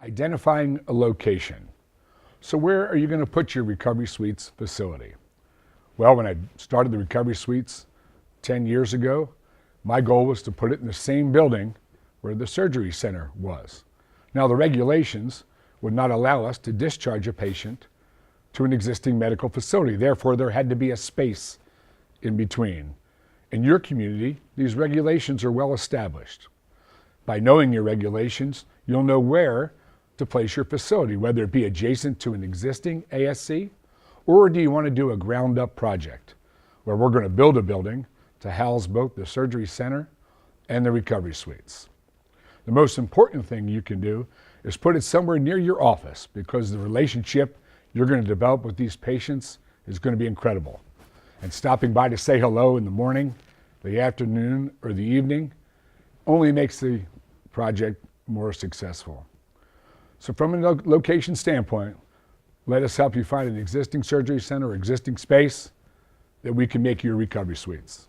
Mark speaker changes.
Speaker 1: Identifying a location. So where are you going to put your Recovery Suites facility? Well, when I started the Recovery Suites 10 years ago, my goal was to put it in the same building where the surgery center was. Now, the regulations would not allow us to discharge a patient to an existing medical facility. Therefore, there had to be a space in between. In your community, these regulations are well established. By knowing your regulations, you'll know where to place your facility, whether it be adjacent to an existing ASC, or do you want to do a ground-up project where we're going to build a building to house both the surgery center and the recovery suites. The most important thing you can do is put it somewhere near your office, because the relationship you're going to develop with these patients is going to be incredible. And stopping by to say hello in the morning, the afternoon, or the evening only makes the project more successful. So from a location standpoint, let us help you find an existing surgery center or existing space that we can make your recovery suites.